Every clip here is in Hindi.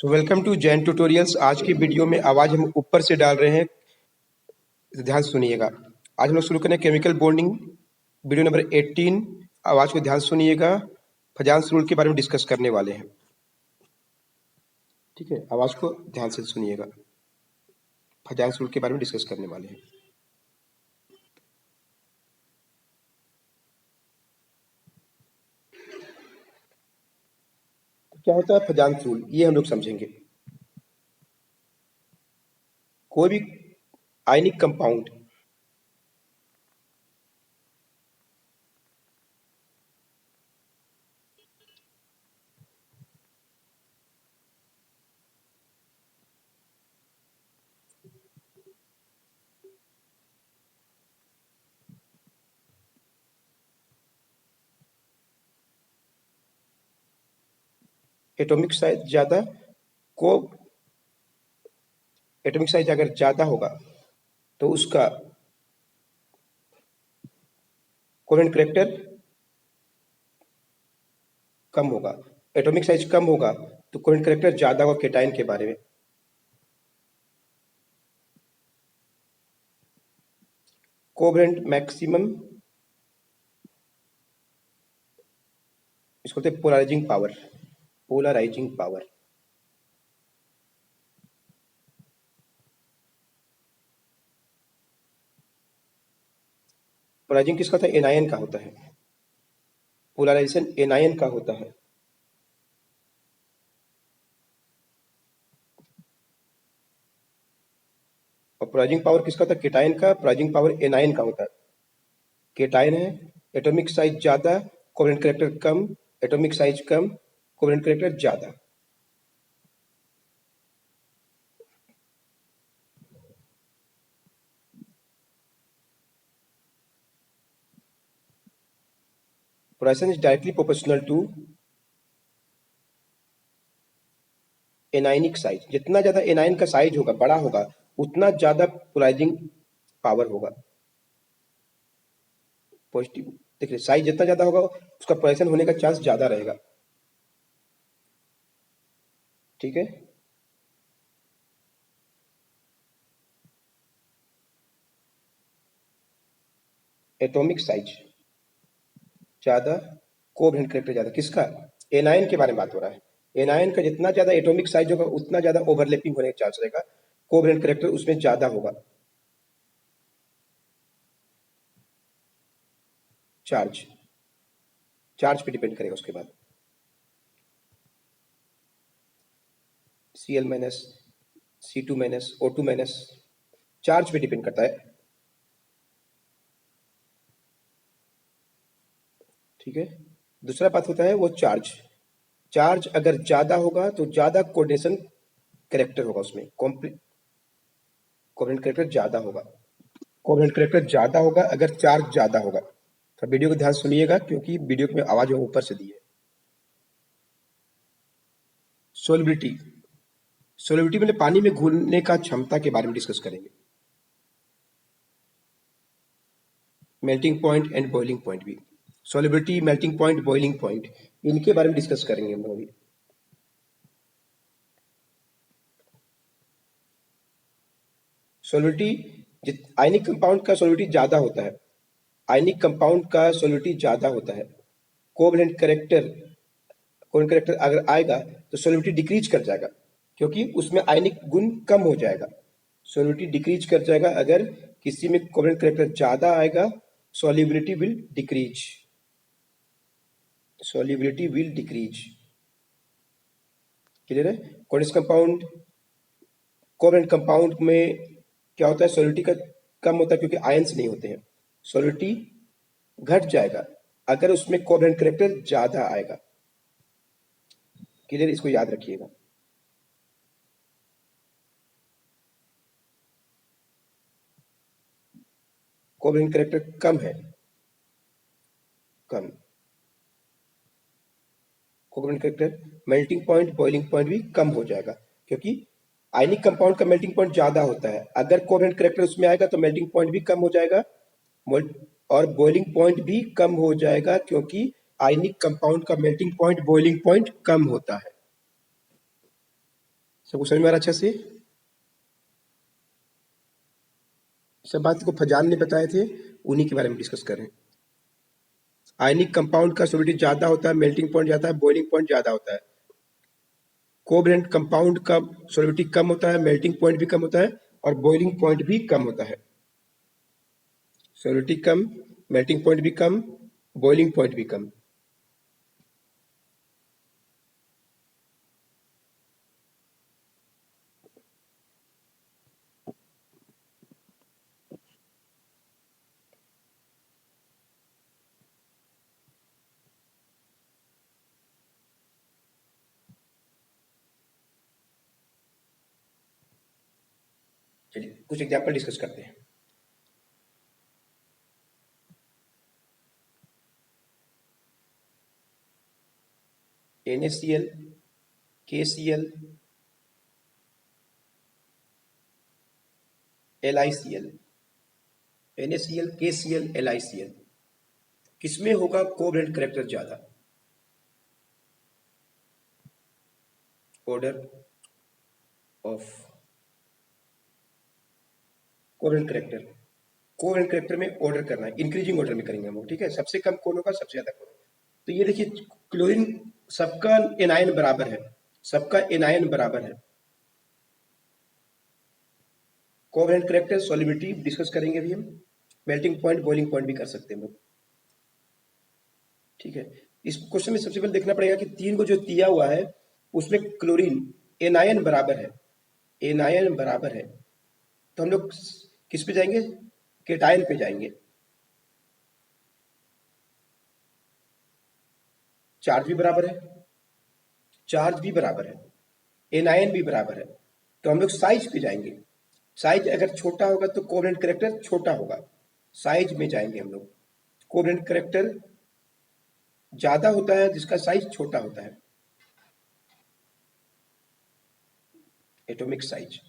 So welcome to Jain tutorials. आज की वीडियो में आवाज़ हम ऊपर से डाल रहे हैं, ध्यान सुनिएगा। आज हम लोग शुरू करें केमिकल बॉन्डिंग, वीडियो नंबर 18। आवाज़ को ध्यान सुनिएगा। फजांस रूल के बारे में डिस्कस करने वाले हैं, ठीक है। आवाज़ को ध्यान से सुनिएगा। फजांस रूल के बारे में डिस्कस करने वाले हैं। क्या होता है फजांस रूल, ये हम लोग समझेंगे। कोई भी आयनिक कंपाउंड एटॉमिक साइज ज़्यादा को एटॉमिक साइज अगर ज़्यादा होगा तो उसका कोवेलेंट करैक्टर कम होगा। एटॉमिक साइज कम होगा तो कोवेलेंट करैक्टर ज़्यादा होगा केटाइन के बारे में। कोवेलेंट मैक्सिमम, इसको बोलते हैं polarising power. Polarising power polarising किसका होता है? एनायन का होता है। पोलराइजेशन एनायन का होता है। और पोलराइजिंग पावर किसका होता है? केटायन का। पोलराइजिंग पावर एनायन का होता है। केटायन है, एटॉमिक साइज ज्यादा, कोवेलेंट करैक्टर कम। एटॉमिक साइज कम, कोवेलेंट करैक्टर ज्यादा। Polarisation is directly proportional to anionic size. जितना ज्यादा एनायन का साइज होगा, बड़ा होगा, उतना ज्यादा पोलराइजिंग पावर होगा। पॉजिटिव देखिए, साइज जितना ज्यादा होगा उसका पोलराइजेशन होने का चांस ज्यादा रहेगा, ठीक है। एटॉमिक साइज ज्यादा, कोवेलेंट करैक्टर ज्यादा। किसका? एनायन के बारे में बात हो रहा है। एनायन का जितना ज्यादा एटॉमिक साइज होगा उतना ज्यादा ओवरलैपिंग होने का चांस रहेगा, कोवेलेंट करैक्टर उसमें ज्यादा होगा। चार्ज चार्ज पे डिपेंड करेगा। उसके बाद Cl minus, C2 minus, O2 minus, charge पे डिपेंड करता है, ठीक है। दूसरा बात होता है वो चार्ज। चार्ज अगर ज्यादा होगा तो ज्यादा कोऑर्डिनेशन कैरेक्टर होगा, उसमें कोवेलेंट कैरेक्टर ज्यादा होगा। कोवेलेंट कैरेक्टर ज्यादा होगा अगर चार्ज ज्यादा होगा। तो वीडियो को ध्यान सुनिएगा क्योंकि वीडियो में आवाज ऊपर से दी है। सोलिबिलिटी, सोलिबिलिटी मतलब पानी में घुलने का क्षमता के बारे में डिस्कस करेंगे। Melting point and boiling point भी, solubility, melting point, boiling point, इनके बारे में डिस्कस करेंगे हम लोग अभी। सोलिबिलिटी, आयनिक कंपाउंड का सोलिबिलिटी ज्यादा होता है। आयनिक कंपाउंड का सोलिबिलिटी ज्यादा होता है। कोवेलेंट कैरेक्टर, कोवेलेंट कैरेक्टर अगर आएगा तो सोलिबिलिटी डिक्रीज कर जाएगा, क्योंकि उसमें आयनिक गुण कम हो जाएगा। सोलिबिलिटी डिक्रीज कर जाएगा अगर किसी में कोवेलेंट कैरेक्टर ज्यादा आएगा। solubility will decrease, solubility will decrease, clear है। कोवेलेंट कंपाउंड, कोवेलेंट कंपाउंड में क्या होता है? सॉलिबिलिटी का कम होता है क्योंकि आयंस नहीं होते हैं। सॉलिबिलिटी घट जाएगा अगर उसमें कोवेलेंट कैरेक्टर ज्यादा आएगा, क्लियर, इसको याद रखिएगा। कोवेलेंट कैरेक्टर कम है, कम covalent character, melting point, boiling point भी कम हो जाएगा, क्योंकि आयनिक कंपाउंड का मेल्टिंग पॉइंट ज्यादा होता है। अगर कोवेलेंट कैरेक्टर उसमें आएगा तो मेल्टिंग पॉइंट भी कम हो जाएगा और बॉइलिंग पॉइंट भी कम हो जाएगा, क्योंकि आयनिक कंपाउंड का मेल्टिंग पॉइंट, बॉइलिंग पॉइंट कम होता है। सबको समझ में आ रहा अच्छा से? सब बात को फजान ने बताए थे, उन्हीं के बारे में डिस्कस कर रहे हैं। आयनिक कंपाउंड का सोलिडिटी ज्यादा होता है, मेल्टिंग पॉइंट ज्यादा है, बॉइलिंग पॉइंट ज्यादा होता है। कोवैलेंट कंपाउंड का सोलिडिटी कम होता है, मेल्टिंग पॉइंट भी कम होता है और बॉइलिंग पॉइंट भी कम होता है। सोलिडिटी कम, मेल्टिंग पॉइंट भी कम, बॉइलिंग पॉइंट भी कम। चलिए कुछ एग्जांपल डिस्कस करते हैं। NaCl, KCl, LiCl, NaCl, KCl, LiCl, किसमें होगा कोवैलेंट कैरेक्टर ज्यादा? Order of covalent character, covalent character में ऑर्डर करना है, इंक्रीजिंग ऑर्डर में करेंगे हम लोग, ठीक है? सबसे कम कौन होगा, सबसे ज्यादा कौन होगा। तो ये देखिए क्लोरीन सबका एनायन बराबर है, सबका एनायन बराबर है। कोवैलेंट कैरेक्टर, सॉल्युबिलिटी डिस्कस करेंगे अभी हम, मेल्टिंग पॉइंट, बॉइलिंग पॉइंट भी कर सकते हैं हम लोग, ठीक है? इस क्वेश्चन में सबसे पहले देखना पड़ेगा कि तीन को जो दिया हुआ है उसमें क्लोरीन एनायन बराबर है, एनायन बराबर है, तो हम लोग किस पे जाएंगे, केटायन पे जाएंगे। चार्ज भी बराबर है, चार्ज भी बराबर है, एनायन भी बराबर है, तो हम लोग साइज पे जाएंगे। साइज अगर छोटा होगा तो कोवैलेंट कैरेक्टर छोटा होगा, साइज में जाएंगे हम लोग। कोवैलेंट कैरेक्टर ज्यादा होता है जिसका साइज छोटा होता है, एटॉमिक साइज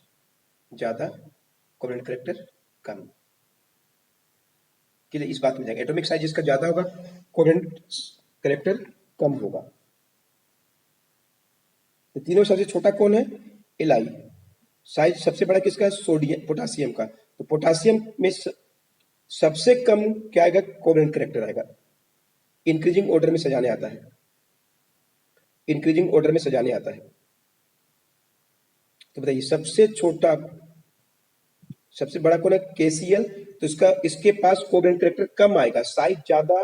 ज्यादा, कोवैलेंट कैरेक्टर कम। के लिए इस बात में जाएंगे, एटॉमिक साइज जिसका ज्यादा होगा कोवैलेंट कैरेक्टर कम होगा। तो तीनों सबसे छोटा कौन है, एलाई। साइज सबसे बड़ा किसका है, सोडियम, पोटासियम का। तो पोटासियम में सबसे कम क्या आएगा, कोवैलेंट कैरेक्टर आएगा। इंक्रीजिंग ऑर्डर में सजाने आता है, इंक्रीजिंग ऑर्डर में सजाने आता है। तो बताइए सबसे छोटा, सबसे बड़ा कौन है, KCl, तो इसका इसके पास कोवैलेंट कैरेक्टर कम आएगा, साइज ज्यादा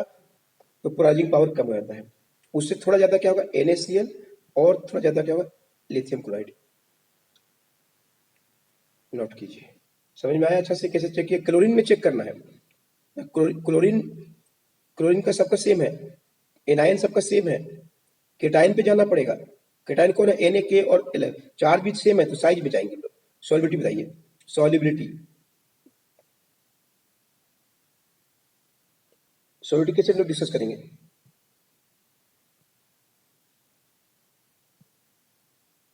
तो पोलराइजिंग पावर कम हो जाता है। उससे थोड़ा ज्यादा क्या होगा, NaCl, और थोड़ा ज्यादा क्या होगा, लिथियम क्लोराइड। नोट कीजिए, समझ में आया अच्छा से? कैसे चेक किया, क्लोरीन में चेक करना है। क्लोरीन, क्लोरीन का सबका सेम है, एनायन सबका सेम है, केटायन पे जाना पड़ेगा। केटायन कौन है, Na, K और L, चार भी सेम है तो साइज में जाएंगे हम लोग। सॉल्युबिलिटी बताइए, सॉल्युबिलिटी, सॉल्युबिलिटी कैसे लोग डिस्कस करेंगे।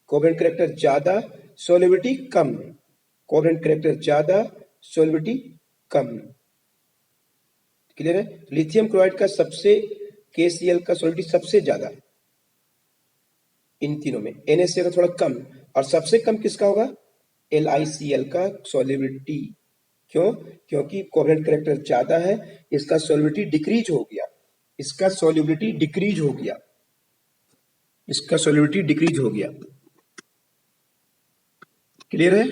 कोवैलेंट कैरेक्टर ज्यादा, सॉल्युबिलिटी कम, कोवैलेंट कैरेक्टर ज्यादा, सॉल्युबिलिटी कम। क्लियर है? लिथियम क्लोराइड का सबसे, KCl का सॉल्युबिलिटी सबसे ज्यादा इन तीनों में, NaCl का थोड़ा कम, और सबसे कम किसका होगा, LiCl का सॉल्युबिलिटी। क्यों? क्योंकि कोवैलेंट कैरेक्टर ज्यादा है, इसका सॉल्युबिलिटी डिक्रीज हो गया, इसका सॉल्युबिलिटी डिक्रीज हो गया, इसका सॉल्युबिलिटी डिक्रीज हो गया। क्लियर है?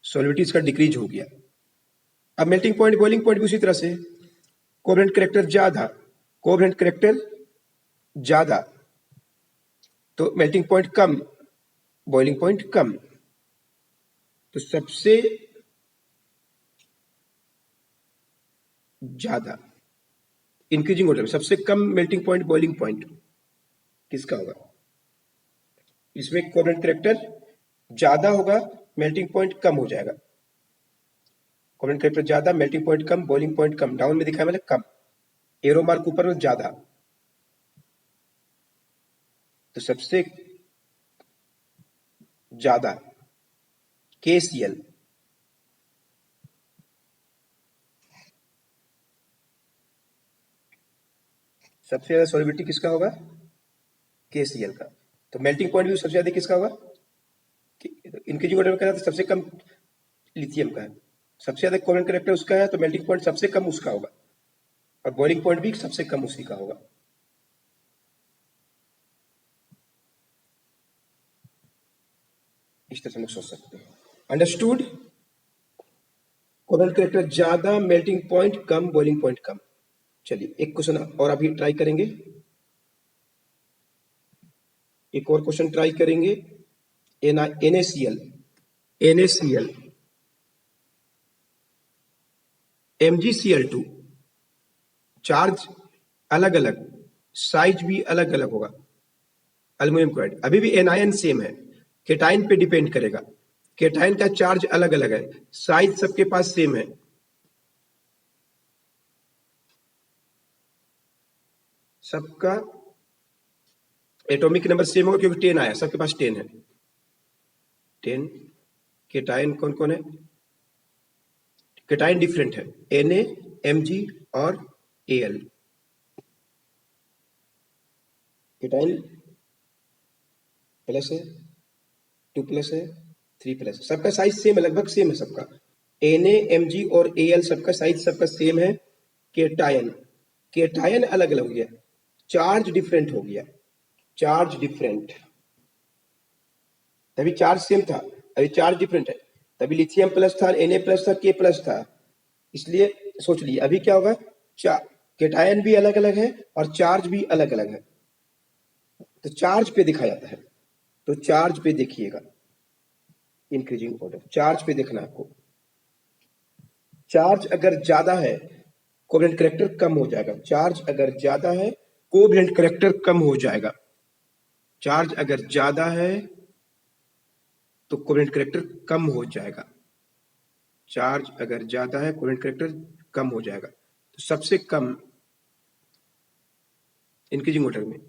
सॉल्युबिलिटी इसका डिक्रीज हो गया। अब मेल्टिंग पॉइंट, बॉइलिंग पॉइंट भी उसी तरह से, कोवैलेंट कैरेक्टर ज्यादा, कोवैलेंट कैरेक्टर ज्यादा तो मेल्टिंग पॉइंट कम, बॉइलिंग पॉइंट कम। तो सबसे ज्यादा इंक्रीजिंग ऑर्डर में सबसे कम मेल्टिंग पॉइंट, बॉइलिंग पॉइंट किसका होगा, इसमें कोवैलेंट कैरेक्टर ज्यादा होगा, मेल्टिंग पॉइंट कम हो जाएगा। कोवैलेंट कैरेक्टर ज्यादा, मेल्टिंग पॉइंट कम, बॉइलिंग पॉइंट कम, डाउन में दिखाया मैंने कम, एरो मार्क ऊपर में ज्यादा। तो सबसे ज्यादा KCl, सबसे ज्यादा सॉल्युबिलिटी किसका होगा, KCl का। तो मेल्टिंग पॉइंट भी सबसे ज्यादा किसका होगा, इंक्रीजिंग ऑर्डर में कहना तो सबसे कम लिथियम का है, सबसे ज्यादा कोवेलेंट कैरेक्टर उसका है, तो मेल्टिंग पॉइंट सबसे कम उसका होगा और बॉइलिंग पॉइंट भी सबसे कम उसी का होगा। इस तरह से हम सोच सकते हैं। अंडरस्टूड? कोवेलेंट कैरेक्टर ज्यादा, मेल्टिंग पॉइंट कम, बॉइलिंग पॉइंट कम। चलिए एक क्वेश्चन और अभी ट्राई करेंगे, एक और क्वेश्चन ट्राई करेंगे। NaCl, MgCl2, चार्ज अलग अलग, साइज भी अलग अलग होगा, अल्युमिनियम क्लोराइड। अभी भी एनायन सेम है, केटाइन पे डिपेंड करेगा, केटाइन का चार्ज अलग अलग है, साइज सबके पास सेम है। सबका एटॉमिक नंबर सेम होगा क्योंकि 10 आया, सबके पास 10 है। 10 केटाइन कौन कौन है? केटाइन डिफरेंट है, Na, Mg और Al। केटाइन प्लस है, 2 प्लस है, 3 प्लस, सबका साइज सेम है, लगभग सेम है सबका। Na, Mg और Al सबका साइज सबका सेम है। केटायन अलग अलग हो गया, चार्ज डिफरेंट हो गया, चार्ज डिफरेंट, तभी चार्ज सेम था, अभी चार्ज डिफरेंट है, तभी लिथियम प्लस था, Na प्लस था, K प्लस था। इसलिए सोच लिए अभी क्या होगा, केटायन भी अलग अलग है और चार्ज भी अलग अलग है, तो चार्ज पे दिखाया जाता है। तो चार्ज पे देखिएगा, इंक्रीजिंग ऑर्डर चार्ज पे देखना आपको। चार्ज अगर ज्यादा है कोवेलेंट कैरेक्टर कम हो जाएगा, चार्ज अगर ज्यादा है कोवेलेंट कैरेक्टर कम हो जाएगा, चार्ज अगर ज्यादा है तो कोवेलेंट कैरेक्टर कम हो जाएगा, चार्ज अगर ज्यादा है कोवेलेंट कैरेक्टर कम हो जाएगा। तो सबसे कम इंक्रीजिंग ऑर्डर में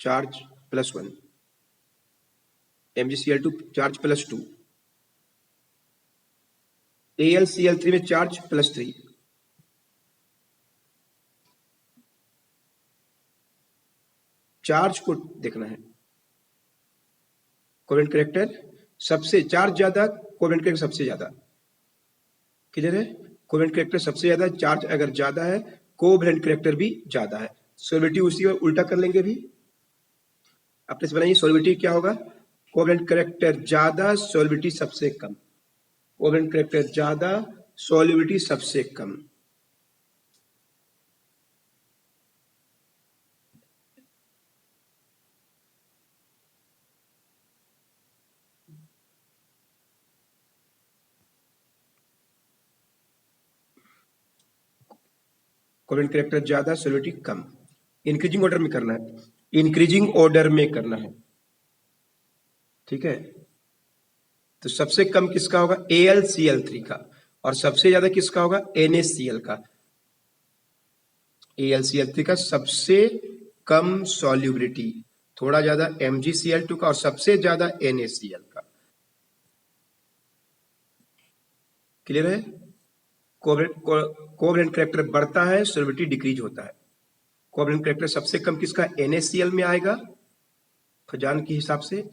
चार्ज +1, MgCl2 चार्ज +2, AlCl3 में चार्ज +3, चार्ज को देखना है। कोवेलेंट कैरेक्टर सबसे चार्ज ज्यादा, कोवेलेंट कैरेक्टर सबसे ज्यादा, क्लियर है? कोवेलेंट कैरेक्टर सबसे ज्यादा, चार्ज अगर ज्यादा है कोवेलेंट कैरेक्टर भी ज्यादा है। सॉल्युबिलिटी उसी और उल्टा कर लेंगे भी, अपने से बनाइए। सॉल्युबिलिटी क्या होगा, कोवेलेंट कैरेक्टर ज्यादा, सॉल्युबिलिटी सबसे कम, कोवेलेंट कैरेक्टर ज्यादा, सॉल्युबिलिटी सबसे कम। कोवेलेंट कैरेक्टर ज्यादा, सॉल्युबिलिटी कम। इंक्रीजिंग ऑर्डर में करना है, इंक्रीजिंग ऑर्डर में करना है, ठीक है? तो सबसे कम किसका होगा, AlCl3 का, और सबसे ज्यादा किसका होगा, NaCl का। AlCl3 का सबसे कम सॉल्युबिलिटी, थोड़ा ज्यादा MgCl2 का, और सबसे ज्यादा NaCl का। क्लियर है? कोवेलेंट कैरेक्टर बढ़ता है, सॉल्युबिलिटी डिक्रीज होता है। कोवेलेंट कैरेक्टर सबसे कम किसका, NaCl में आएगा खजान के हिसाब से,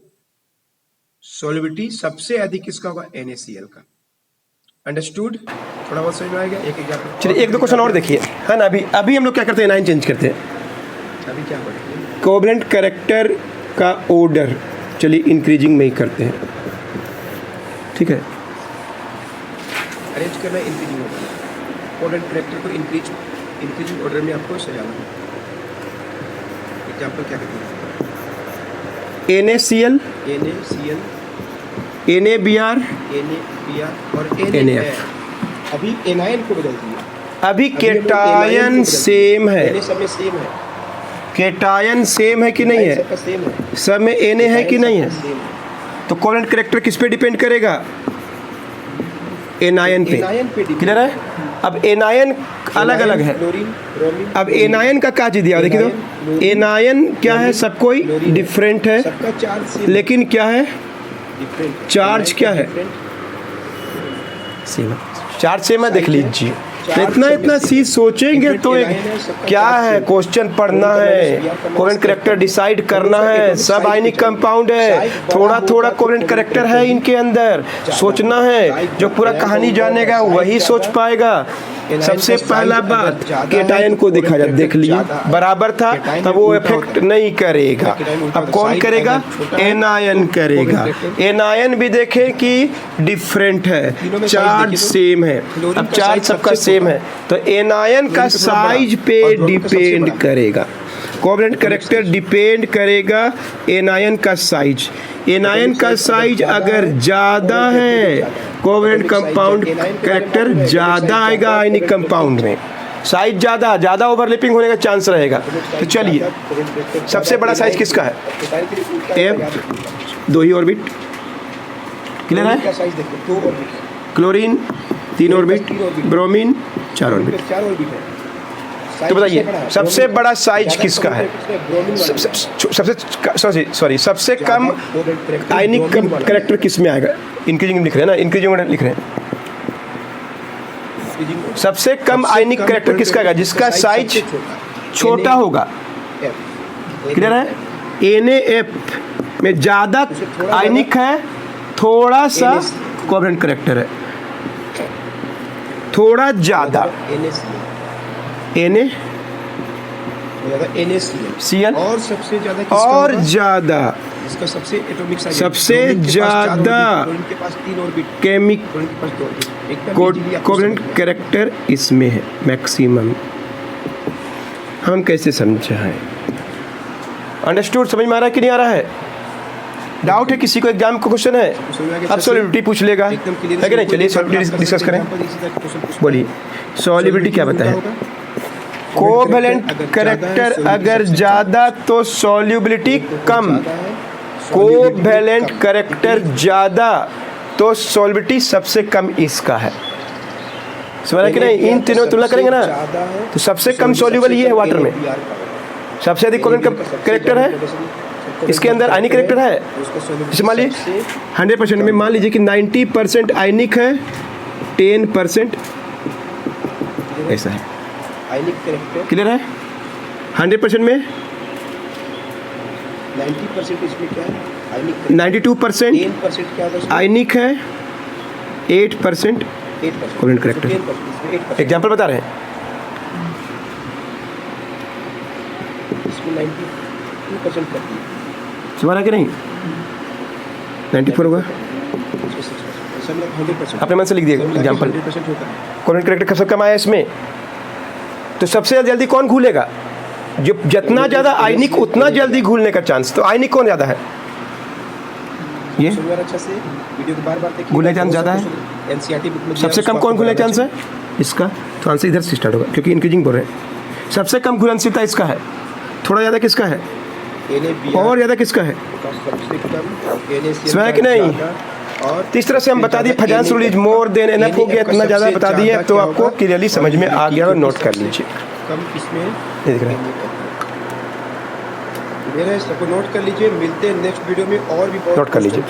सॉल्युबिलिटी सबसे अधिक किसका होगा, NaCl का। अंडरस्टूड? थोड़ा बहुत समझ में आएगा। एक एग्जांपल, चलिए एक दो क्वेश्चन और देखिए, है ना? अभी हम लोग क्या करते हैं, एनायन चेंज करते हैं। अभी क्या पढ़ेंगे, कोवेलेंट कैरेक्टर का ऑर्डर, चलिए इंक्रीजिंग में ही करते हैं, ठीक है? अरेंज करना है इंक्रीजिंग ऑर्डर, कोवेलेंट कैरेक्टर को इंक्रीजिंग ऑर्डर में आपको सजाना है। एग्जांपल क्या कहते हैं, NaCl, NaBr और NaF। अभी एनायन को बदल दिया, अभी केटायन सेम है, सब में सेम है, केटायन सेम है कि नहीं है, सब में Na है कि नहीं है? तो कोवेलेंट कैरेक्टर किस पे डिपेंड करेगा, एनायन पे, क्लियर है? अब एनायन अलग अलग है, अब एनायन का क्या चीज दिया, देखिए तो एनायन क्या है, सब कोई डिफरेंट है, लेकिन क्या है, चार्ज क्या है, सेम है, चार्ज सेम है, देख लीजिए चार इतना इतना चीज सोचेंगे तो एक क्या है, क्वेश्चन पढ़ना है, कोवेलेंट कैरेक्टर डिसाइड करना है, सब आयनिक कंपाउंड है, थोड़ा थोड़ा कोवेलेंट कैरेक्टर है इनके अंदर, सोचना है। जो पूरा कहानी जानेगा वही सोच पाएगा। सबसे पहला बात केटायन को देखा जाए, देख लिया बराबर था तब वो इफेक्ट नहीं करेगा। अब कौन करेगा? एनायन करेगा। एनायन भी देखें कि डिफरेंट है, चार्ज सेम है। अब चार्ज सबका सेम है तो एनायन का साइज पे डिपेंड करेगा। कोवेलेंट कैरेक्टर डिपेंड करेगा एनायन का साइज। एनायन का साइज अगर ज़्यादा है कोवेलेंट कंपाउंड कैरेक्टर ज़्यादा आएगा आयनिक कंपाउंड में। साइज ज़्यादा ओवरलैपिंग होने का चांस रहेगा। तो चलिए सबसे बड़ा साइज किसका है? एफ, 2 ही ऑर्बिट, क्लियर है? Chlorine 3 orbit, bromine 4 orbit. तो बताइए सबसे बड़ा साइज किसका है? सबसे कम आयनिक कैरेक्टर किस में आएगा? इंक्रीजिंग लिख रहे हैं ना, इंक्रीजिंग लिख रहे हैं। सबसे कम आयनिक कैरेक्टर किसका आएगा? जिसका साइज छोटा होगा, क्लियर है? NaF में ज़्यादा आयनिक है, थोड़ा सा कोवेलेंट कैरेक्टर है, थोड़ा ज़्यादा NaCl और सबसे ज़्यादा इसका सबसे एटॉमिक साइज, सबसे ज़्यादा केमिक कोवेलेंट कैरेक्टर इसमें है मैक्सिमम। हम कैसे समझाएं? अंडरस्टूड? समझ में आ रहा है कि नहीं आ रहा है? डाउट है किसी को? एग्जाम का क्वेश्चन है, अब सॉल्युबिलिटी पूछ लेगा, है कि नहीं? चलिए सॉल्युबिलिटी डिस्कस करें। बोलिए सॉल्युबिलिटी क्या बताए? कोवेलेंट कैरेक्टर अगर ज़्यादा तो सॉल्युबिलिटी कम, कोवेलेंट कैरेक्टर ज़्यादा तो सॉल्युबिलिटी सबसे कम इसका है। समझा कि नहीं? इन तीनों तुलना करेंगे ना तो सबसे कम सॉल्युबल ये है वाटर में, सबसे अधिक कोवेलेंट कैरेक्टर है इसके अंदर, आयनिक कैरेक्टर है। जैसे मान लीजिए 100% में मान लीजिए कि 90% आयनिक है, 10% ऐसा है आयनिक कैरेक्टर, क्लियर है? 100% में 90% इसमें क्या है? आयनिक 92% 10% क्या है? आयनिक है, 8% कोवेलेंट कैरेक्टर। एग्जाम्पल बता रहे हैं। इसमें 92% करती है, समझा कि नहीं? 94 होगा, अपने मन से लिख दिएगा एग्जाम्पल। कोवेलेंट कैरेक्टर सबसे कम आया इसमें, तो सबसे जल्दी कौन घुलेगा? जो जितना ज़्यादा आयनिक उतना जल्दी घुलने का चांस। तो आयनिक कौन ज़्यादा है? ये घुलने का चांस ज़्यादा है। सबसे कम कौन घुलने का चांस है? इसका। तो आंसर इधर से स्टार्ट होगा क्योंकि इंक्रीजिंग बोल रहे हैं। सबसे कम घुलनशीलता इसका है, थोड़ा ज़्यादा किसका है? और ज़्यादा किसका है? समझा कि नहीं? तो इस तरह से हम बता दिए Fajans rule is more than enough हो गया, इतना ज़्यादा बता दिए तो आपको क्लियरली समझ में आ गया और नोट कर लीजिए। कम किसमें देख रहे हैं, मेरे सबको नोट कर लीजिए। मिलते हैं नेक्स्ट वीडियो में और भी बहुत नोट कर लीजिए।